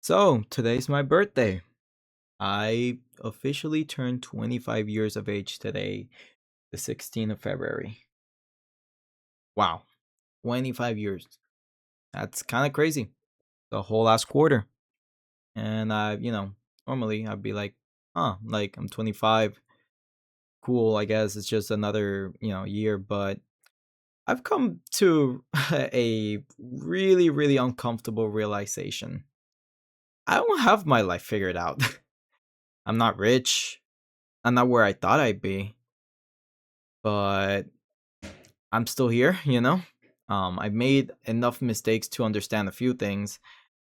So, today's my birthday. I officially turned 25 years of age today, the 16th of February. Wow, 25 years. That's kind of crazy. The whole last quarter. And normally I'd be like, like I'm 25. Cool, I guess it's just another, year. But I've come to a really, really uncomfortable realization. I don't have my life figured out. I'm not rich. I'm not where I thought I'd be, but I'm still here, I've made enough mistakes to understand a few things,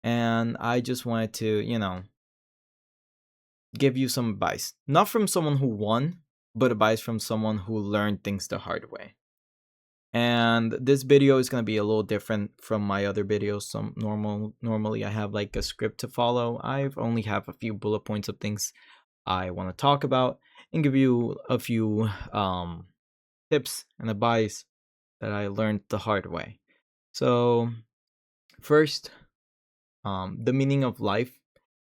and I just wanted to, give you some advice. Not from someone who won, but advice from someone who learned things the hard way. And this video is going to be a little different from my other videos. Normally I have like a script to follow. I've only have a few bullet points of things I want to talk about and give you a few tips and advice that I learned the hard way. So, first, the meaning of life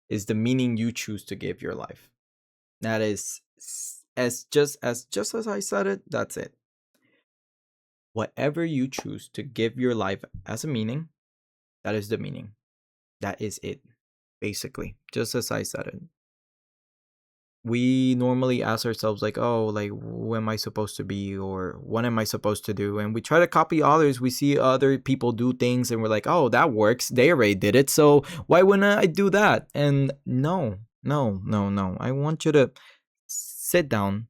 is the meaning you choose to give your life. That is as I said it. That's it. Whatever you choose to give your life as a meaning, that is the meaning. That is it. Basically, just as I said it. We normally ask ourselves like, oh, like, who am I supposed to be, or what am I supposed to do? And we try to copy others. We see other people do things and we're like, oh, that works, they already did it, so why wouldn't I do that? And no, no, no, no, I want you to sit down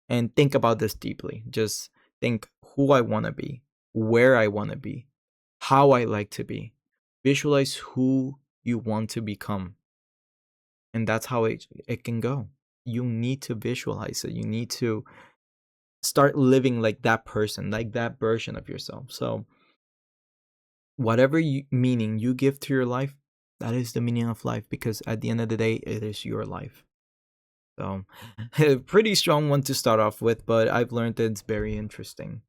and think about this deeply. Just think who I want to be, where I want to be, how I like to be. Visualize who you want to become, and that's how it can go. You need to visualize it. You need to start living like that person, like that version of yourself. So whatever meaning you give to your life, that is the meaning of life, because at the end of the day it is your life. So a pretty strong one to start off with, but I've learned that it's very interesting.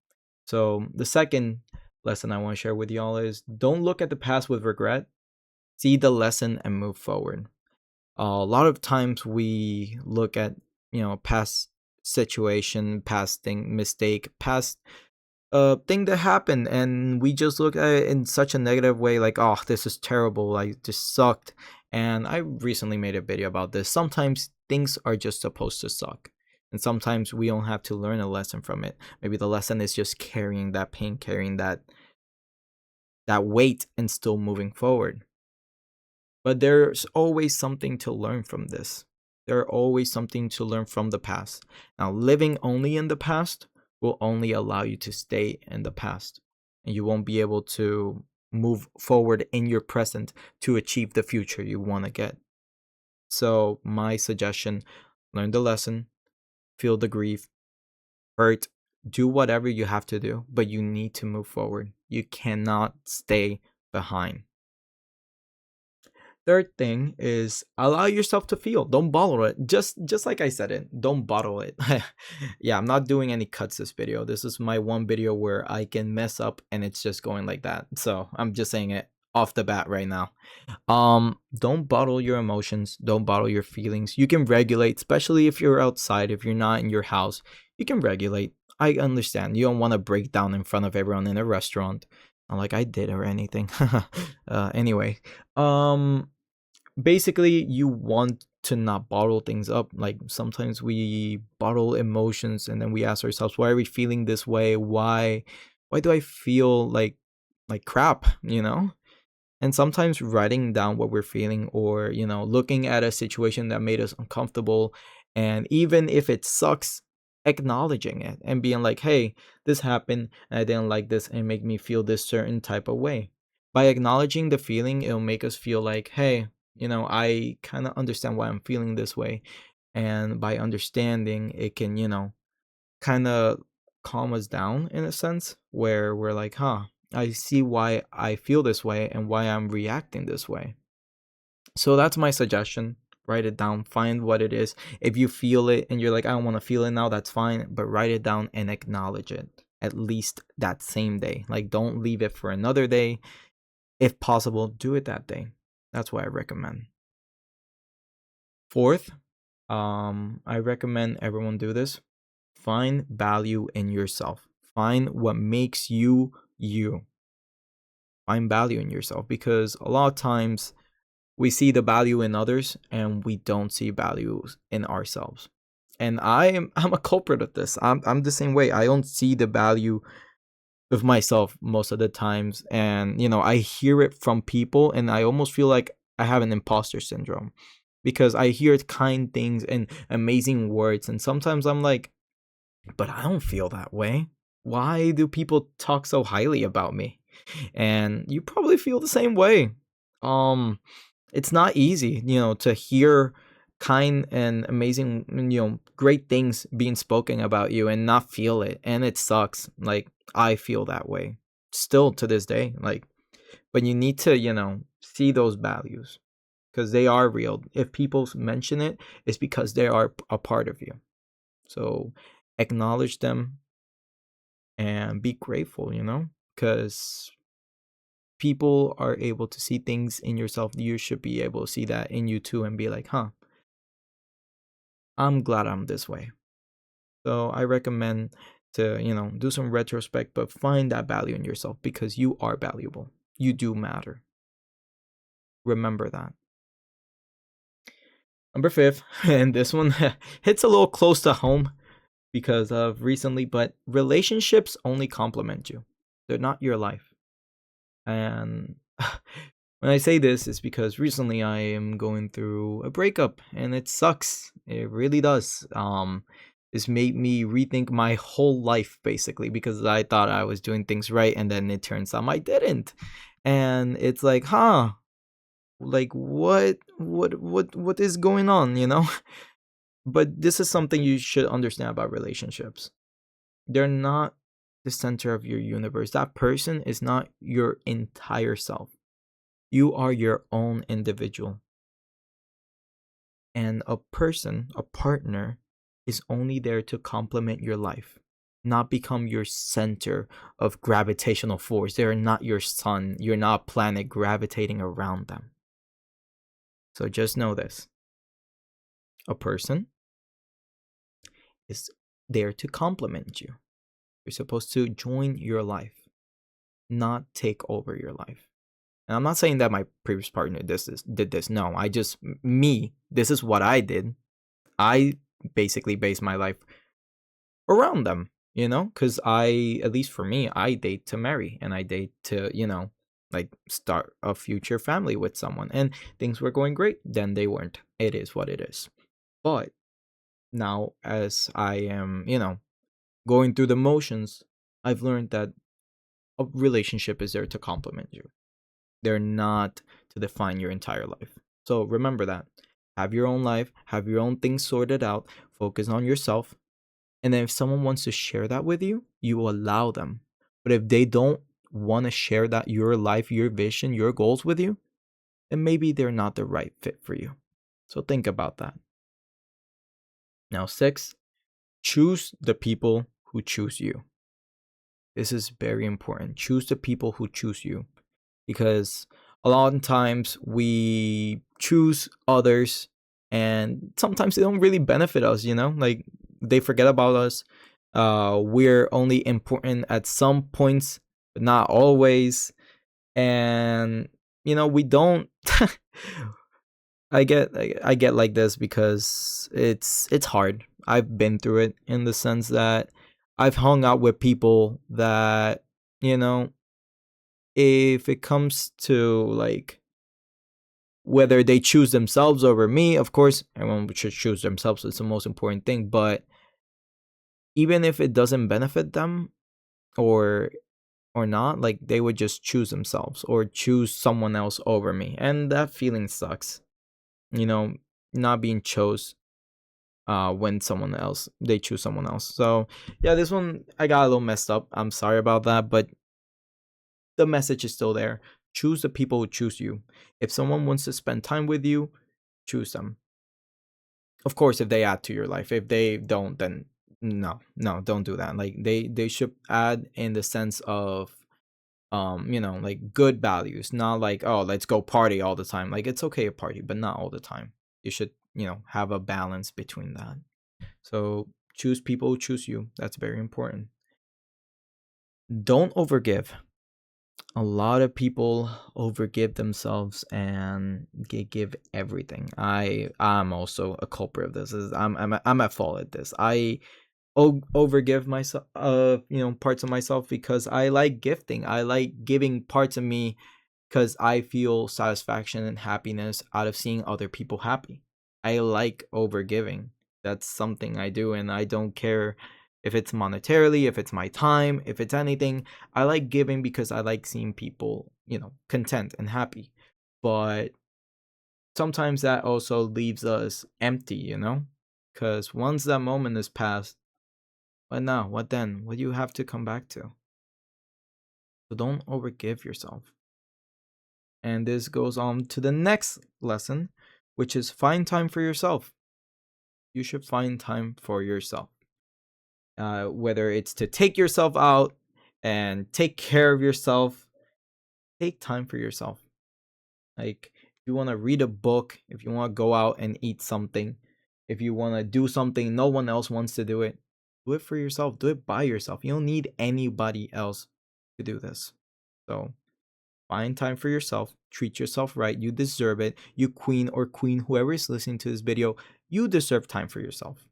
So the second lesson I want to share with y'all is, don't look at the past with regret. See the lesson and move forward. A lot of times we look at, past situation, past thing, mistake, past thing that happened, and we just look at it in such a negative way, like, oh, this is terrible, like, this sucked. And I recently made a video about this. Sometimes things are just supposed to suck, and sometimes we don't have to learn a lesson from it. Maybe the lesson is just carrying that pain, carrying that weight, and still moving forward. But there's always something to learn from this. There's always something to learn from the past. Now, living only in the past will only allow you to stay in the past, and you won't be able to move forward in your present to achieve the future you want to get. So, my suggestion, learn the lesson, feel the grief, hurt, do whatever you have to do, but you need to move forward. You cannot stay behind. Third thing is, allow yourself to feel. Don't bottle it. Just like I said it, don't bottle it. Yeah, I'm not doing any cuts this video. This is my one video where I can mess up and it's just going like that. So I'm just saying it off the bat right now. Don't bottle your emotions. Don't bottle your feelings. You can regulate, especially if you're outside, if you're not in your house. You can regulate. I understand. You don't want to break down in front of everyone in a restaurant. Not like I did or anything. Anyway, basically you want to not bottle things up. Like, sometimes we bottle emotions and then we ask ourselves, why are we feeling this way? Why do I feel like crap, and sometimes writing down what we're feeling, or looking at a situation that made us uncomfortable, and even if it sucks, acknowledging it and being like, hey, this happened and I didn't like this and make me feel this certain type of way. By acknowledging the feeling, it'll make us feel like, hey, I kind of understand why I'm feeling this way. And by understanding, it can, kind of calm us down in a sense, where we're like, huh, I see why I feel this way and why I'm reacting this way. So that's my suggestion. Write it down, find what it is. If you feel it and you're like, I don't want to feel it now, that's fine, but write it down and acknowledge it at least that same day. Like, don't leave it for another day. If possible, do it that day. That's what I recommend. Fourth, I recommend everyone do this. Find value in yourself. Find what makes you you. Find value in yourself, because a lot of times we see the value in others and we don't see values in ourselves. And I'm a culprit of this. I'm the same way. I don't see the value of myself most of the times, and I hear it from people and I almost feel like I have an imposter syndrome, because I hear kind things and amazing words, and sometimes I'm like, but I don't feel that way. Why do people talk so highly about me? And you probably feel the same way. Um it's not easy, to hear kind and amazing, great things being spoken about you and not feel it. And it sucks. Like, I feel that way still to this day. Like, but you need to, see those values, because they are real. If people mention it, it's because they are a part of you. So acknowledge them and be grateful, because people are able to see things in yourself. You should be able to see that in you too and be like, huh, I'm glad I'm this way. So I recommend to, do some retrospect, but find that value in yourself, because you are valuable. You do matter. Remember that. Number fifth, and this one hits a little close to home because of recently, but relationships only complement you. They're not your life. And when I say this, it's because recently I am going through a breakup and it sucks. It really does. This made me rethink my whole life basically, because I thought I was doing things right and then it turns out I didn't. And it's like, huh, like what is going on, But this is something you should understand about relationships. They're not the center of your universe. That person is not your entire self. You are your own individual. And a person, a partner, is only there to complement your life, not become your center of gravitational force. They are not your sun. You're not a planet gravitating around them. So just know this: a person is there to complement you. You're supposed to join your life, not take over your life. And I'm not saying that my previous partner did this. No, I just, me, this is what I did. I basically base my life around them, because at least for me, I date to marry and I date to, like start a future family with someone. And things were going great. Then they weren't. It is what it is. But now, as I am, going through the motions, I've learned that a relationship is there to complement you. They're not to define your entire life. So remember that. Have your own life, have your own things sorted out, focus on yourself. And then if someone wants to share that with you, you will allow them. But if they don't want to share that, your life, your vision, your goals with you, then maybe they're not the right fit for you. So think about that. Now, 6, choose the people who choose you. This is very important. Choose the people who choose you, because a lot of times we choose others and sometimes they don't really benefit us, like they forget about us. We're only important at some points, but not always. And we don't I get like this because it's hard. I've been through it in the sense that I've hung out with people that, you know, if it comes to like whether they choose themselves over me, of course, everyone should choose themselves. It's the most important thing. But even if it doesn't benefit them or not, like they would just choose themselves or choose someone else over me. And that feeling sucks. You know, not being chose when someone else they choose someone else. So yeah, this one I got a little messed up. I'm sorry about that, but the message is still there. Choose the people who choose you. If someone wants to spend time with you, choose them. Of course, if they add to your life. If they don't, then no, don't do that. Like they should add in the sense of like good values, not like, oh, let's go party all the time. Like, it's okay to party, but not all the time. You should, have a balance between that. So choose people who choose you. That's very important. Don't overgive. A lot of people overgive themselves and give everything. I'm also a culprit of this. I'm at fault at this. I overgive myself, parts of myself, because I like gifting. I like giving parts of me because I feel satisfaction and happiness out of seeing other people happy. I like overgiving. That's something I do, and I don't care if it's monetarily, if it's my time, if it's anything. I like giving because I like seeing people, content and happy. But sometimes that also leaves us empty, because once that moment is past, what now? What then? What do you have to come back to? So don't overgive yourself. And this goes on to the next lesson, which is find time for yourself. You should find time for yourself. Whether it's to take yourself out and take care of yourself, take time for yourself. Like, if you want to read a book, if you want to go out and eat something, if you want to do something no one else wants to do it for yourself. Do it by yourself. You don't need anybody else to do this. So find time for yourself. Treat yourself right. You deserve it. You queen or queen, whoever is listening to this video, you deserve time for yourself.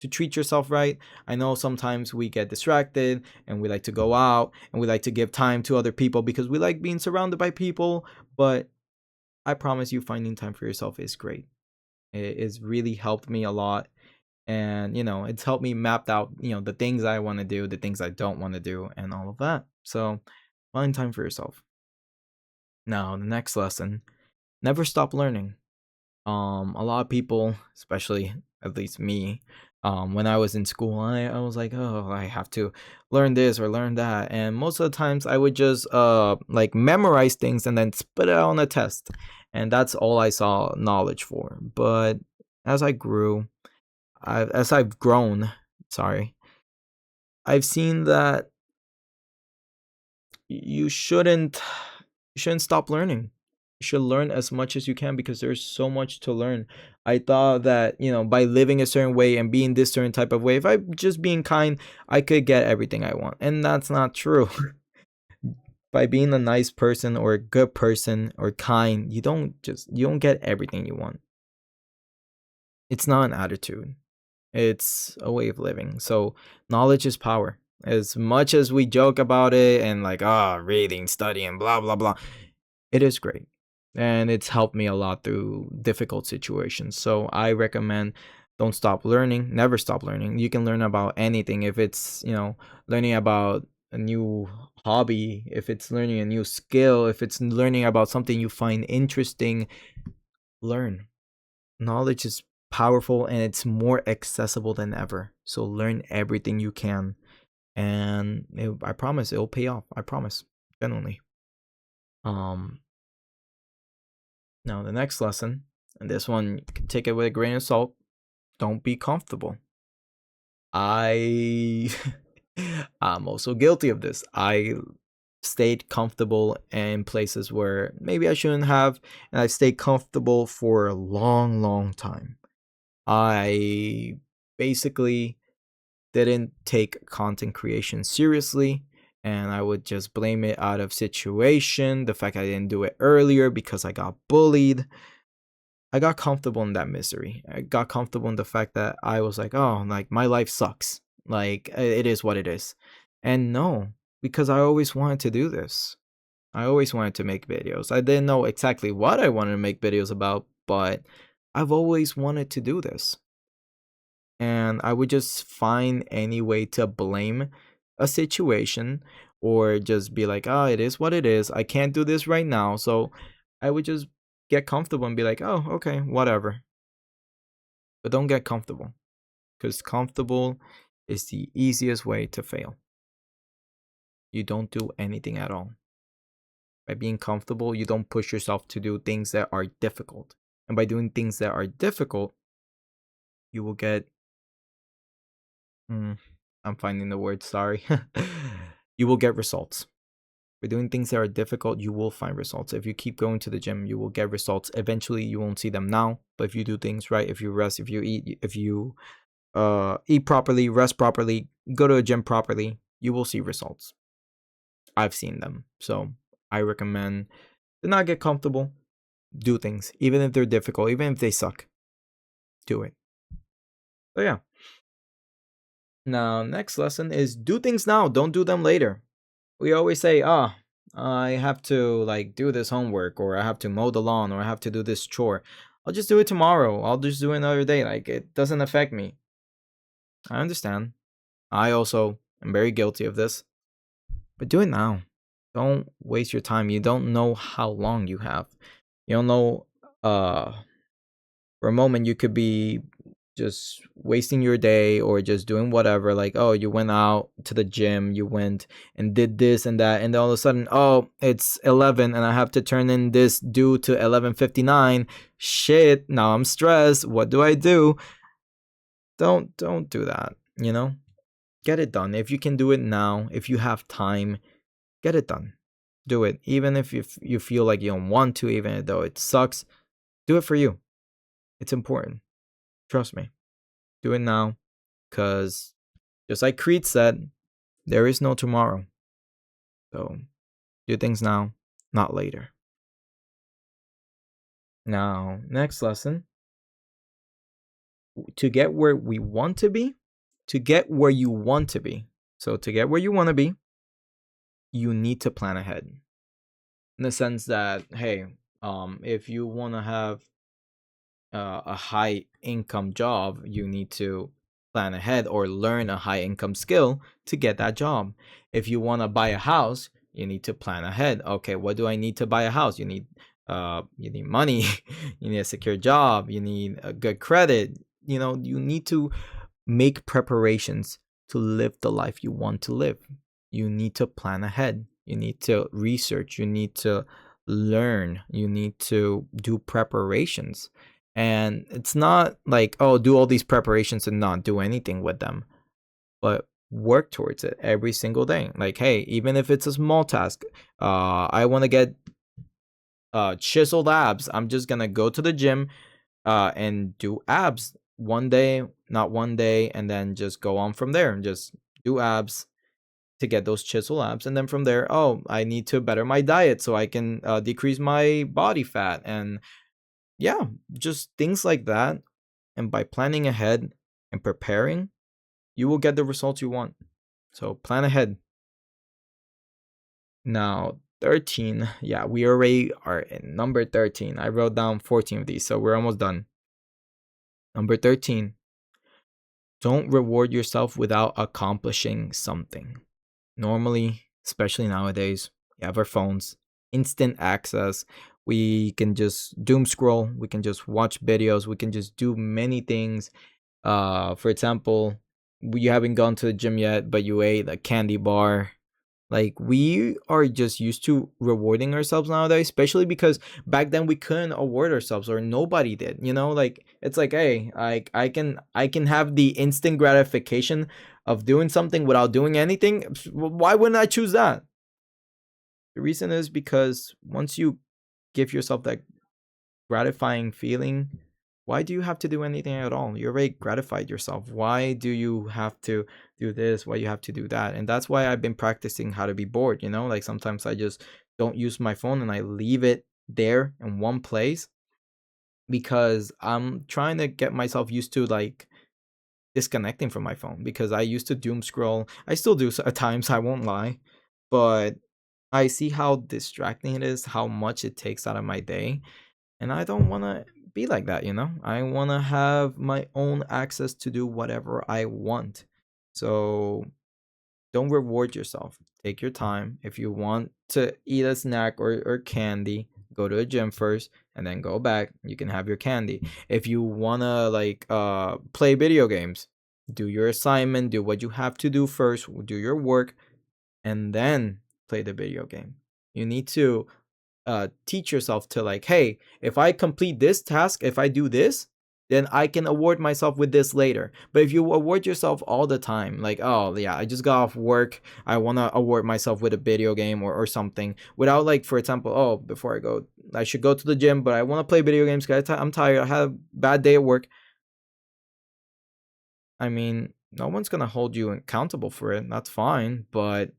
To treat yourself right. I know sometimes we get distracted and we like to go out and we like to give time to other people because we like being surrounded by people. But I promise you, finding time for yourself is great. It has really helped me a lot. And, it's helped me map out, the things I want to do, the things I don't want to do, and all of that. So find time for yourself. Now, the next lesson, never stop learning. A lot of people, especially at least me, when I was in school, I was like, oh, I have to learn this or learn that. And most of the times I would just like memorize things and then spit it out on a test. And that's all I saw knowledge for. But as I grew, as I've grown, sorry, I've seen that you shouldn't stop learning. You should learn as much as you can because there's so much to learn. I thought that, by living a certain way and being this certain type of way, if I just being kind, I could get everything I want. And that's not true. By being a nice person or a good person or kind, you don't get everything you want. It's not an attitude. It's a way of living. So knowledge is power. As much as we joke about it and like, reading, studying, blah, blah, blah, it is great. And it's helped me a lot through difficult situations. So I recommend don't stop learning, never stop learning. You can learn about anything. If it's, learning about a new hobby, if it's learning a new skill, if it's learning about something you find interesting, learn. Knowledge is powerful and it's more accessible than ever. So learn everything you can. And I promise it'll pay off. I promise. Genuinely. Now the next lesson, and this one you can take it with a grain of salt. Don't be comfortable. I I'm also guilty of this. I stayed comfortable in places where maybe I shouldn't have, and I stayed comfortable for a long, long time. I basically didn't take content creation seriously, and I would just blame it out of situation, the fact I didn't do it earlier because I got bullied. I got comfortable in that misery. I got comfortable in the fact that I was like, oh, like my life sucks. Like it is what it is. And no, because I always wanted to do this. I always wanted to make videos. I didn't know exactly what I wanted to make videos about, but I've always wanted to do this. And I would just find any way to blame a situation or just be like, oh, it is what it is. I can't do this right now. So I would just get comfortable and be like, oh, okay, whatever. But don't get comfortable because comfortable is the easiest way to fail. You don't do anything at all. By being comfortable, you don't push yourself to do things that are difficult. And by doing things that are difficult, you will get I'm finding the word, sorry. You will get results. For doing things that are difficult, you will find results. If you keep going to the gym, you will get results. Eventually, you won't see them now, but if you do things right, if you rest, if you eat properly, rest properly, go to a gym properly, you will see results. I've seen them. So I recommend to not get comfortable. Do things, even if they're difficult, even if they suck. Do it. So yeah. Now, next lesson is do things now. Don't do them later. We always say, I have to like do this homework, or I have to mow the lawn, or I have to do this chore. I'll just do it tomorrow. I'll just do it another day. Like, it doesn't affect me. I understand. I also am very guilty of this. But do it now. Don't waste your time. You don't know how long you have. You don't know for a moment you could be just wasting your day or just doing whatever. Like, oh, you went out to the gym, you went and did this and that, and then all of a sudden, oh, it's 11 and I have to turn in this due to 11:59. Shit, now I'm stressed. What do I do? Don't do that, you know? Get it done. If you can do it now, if you have time, get it done. Do it. Even if you feel like you don't want to, even though it sucks, do it for you. It's important. Trust me. Do it now. Because just like Creed said, there is no tomorrow. So do things now, not later. Now, next lesson. To get where we want to be, to get where you want to be. So to get where you want to be, you need to plan ahead. In the sense that, hey, if you want to have a high income job, you need to plan ahead or learn a high income skill to get that job. If you want to buy a house, you need to plan ahead. Okay, what do I need to buy a house? You need money, you need a secure job, you need a good credit. You need to make preparations to live the life you want to live. You need to plan ahead. You need to research. You need to learn. You need to do preparations. And it's not like, oh, do all these preparations and not do anything with them, but work towards it every single day. Like, hey, even if it's a small task, I want to get chiseled abs. I'm just going to go to the gym and do abs one day, not one day, and then just go on from there and just do abs to get those chisel abs. And then from there, oh, I need to better my diet so I can decrease my body fat. And yeah, just things like that. And by planning ahead and preparing, you will get the results you want. So plan ahead. Now, 13. Yeah, we already are in number 13. I wrote down 14 of these, so we're almost done. Number 13. Don't reward yourself without accomplishing something. Normally, especially nowadays, we have our phones, instant access. We can just doom scroll. We can just watch videos. We can just do many things. For example, you haven't gone to the gym yet, but you ate a candy bar. Like, we are just used to rewarding ourselves nowadays, especially because back then we couldn't award ourselves or nobody did. Like, it's like, hey, I can have the instant gratification of doing something without doing anything. Why wouldn't I choose that? The reason is because once you give yourself that gratifying feeling, why do you have to do anything at all? You already gratified yourself. Why do you have to do this? Why you have to do that? And that's why I've been practicing how to be bored. Like, sometimes I just don't use my phone and I leave it there in one place because I'm trying to get myself used to like disconnecting from my phone, because I used to doom scroll. I still do at times, I won't lie, but I see how distracting it is, how much it takes out of my day, and I don't want to be like that. I want to have my own access to do whatever I want. So don't reward yourself. Take your time. If you want to eat a snack or candy, go to a gym first and then go back. You can have your candy. If you want to like play video games, do your assignment, do what you have to do first, do your work, and then play the video game. You need to teach yourself to like, hey, if I complete this task, if I do this, then I can award myself with this later. But if you award yourself all the time, like, oh yeah, I just got off work, I want to award myself with a video game or something, without, like, for example, oh, before I go, I should go to the gym, but I want to play video games because I'm tired, I had a bad day at work. I mean, no one's going to hold you accountable for it. That's fine. But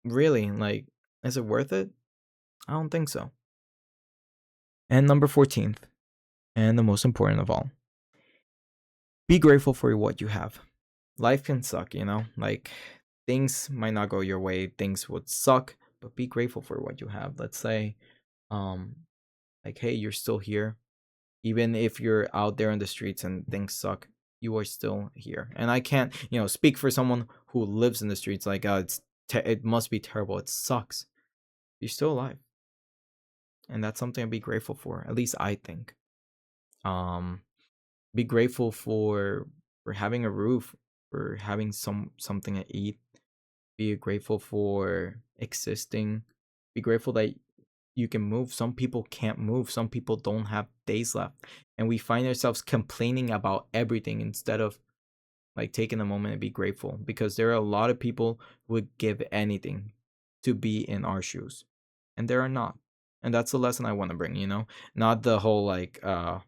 really, like, is it worth it? I don't think so. And number 14th, and the most important of all, be grateful for what you have. Life can suck, you know? Like, things might not go your way, things would suck, but be grateful for what you have. Let's say, um, like, hey, you're still here. Even if you're out there in the streets and things suck, you are still here. And I can't, speak for someone who lives in the streets, like, it must be terrible. It sucks. You're still alive. And that's something to be grateful for. At least I think. Um, be grateful for having a roof, for having something to eat. Be grateful for existing. Be grateful that you can move. Some people can't move. Some people don't have days left. And we find ourselves complaining about everything instead of, like, taking a moment and be grateful, because there are a lot of people who would give anything to be in our shoes, and there are not. And that's the lesson I want to bring, not the whole, like, oh,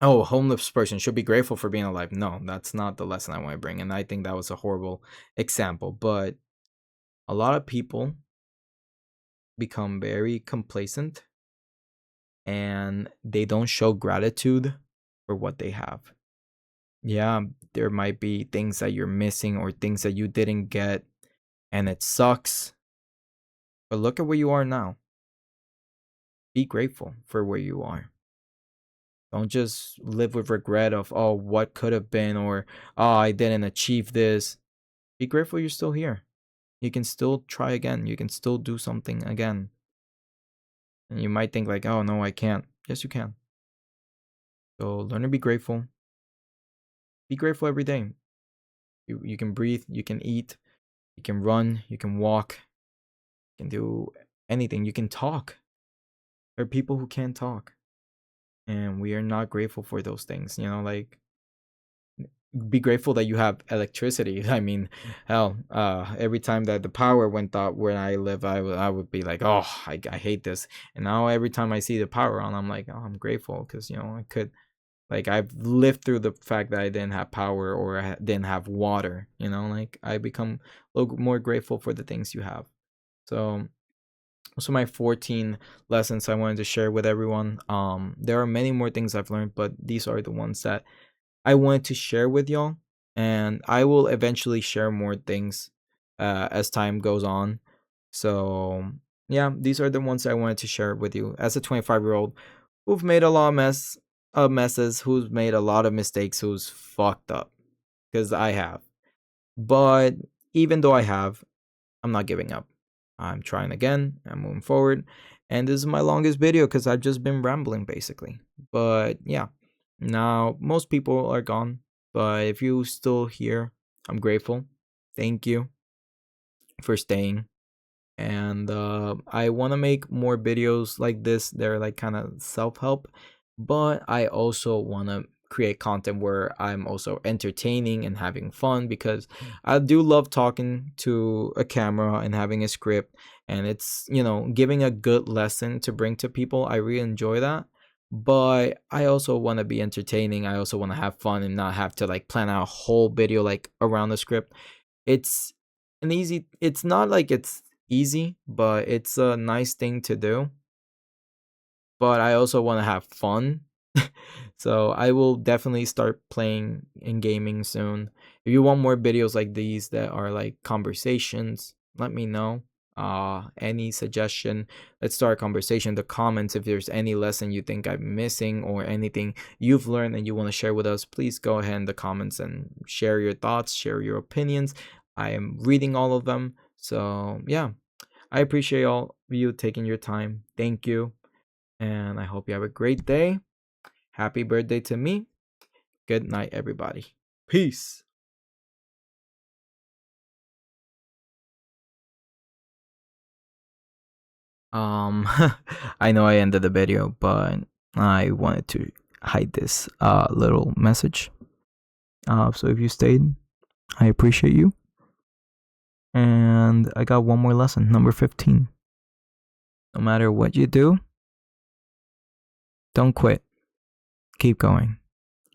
a homeless person should be grateful for being alive. No, that's not the lesson I want to bring. And I think that was a horrible example. But a lot of people become very complacent and they don't show gratitude for what they have. Yeah, there might be things that you're missing or things that you didn't get, and it sucks. But look at where you are now. Be grateful for where you are. Don't just live with regret of, oh, what could have been, or, oh, I didn't achieve this. Be grateful you're still here. You can still try again. You can still do something again. And you might think, like, oh, no, I can't. Yes, you can. So learn to be grateful. Be grateful every day. You can breathe, you can eat, you can run, you can walk, you can do anything. You can talk. There are people who can't talk. And we are not grateful for those things. Like, be grateful that you have electricity. I mean, hell, every time that the power went out where I live, I would be like, oh, I hate this. And now every time I see the power on, I'm like, oh, I'm grateful because, I could, like, I've lived through the fact that I didn't have power or I didn't have water, like, I become a little more grateful for the things you have. So those are my 14 lessons I wanted to share with everyone. There are many more things I've learned, but these are the ones that I wanted to share with y'all. And I will eventually share more things as time goes on. So yeah, these are the ones I wanted to share with you as a 25-year-old who've made a lot of messes, who's made a lot of mistakes, who's fucked up. Because I have. But even though I have, I'm not giving up. I'm trying again. I'm moving forward. And this is my longest video because I've just been rambling basically. But yeah, now most people are gone. But if you're still here, I'm grateful. Thank you for staying. And I want to make more videos like this. They're like kind of self-help, but I also want to create content where I'm also entertaining and having fun, because I do love talking to a camera and having a script, and it's, giving a good lesson to bring to people. I really enjoy that. But I also want to be entertaining. I also want to have fun and not have to, like, plan out a whole video like around the script. It's it's not like it's easy, but it's a nice thing to do. But I also want to have fun. So I will definitely start playing and gaming soon. If you want more videos like these that are like conversations, let me know. Any suggestion, let's start a conversation in the comments. If there's any lesson you think I'm missing or anything you've learned and you want to share with us, please go ahead in the comments and share your thoughts, share your opinions. I am reading all of them. So yeah, I appreciate all of you taking your time. Thank you. And I hope you have a great day. Happy birthday to me. Good night, everybody. Peace. Um, I know I ended the video, but I wanted to hide this little message. So if you stayed, I appreciate you. And I got one more lesson, number 15. No matter what you do, don't quit. Keep going.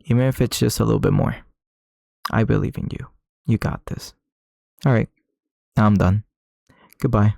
Even if it's just a little bit more. I believe in you. You got this. All right. I'm done. Goodbye.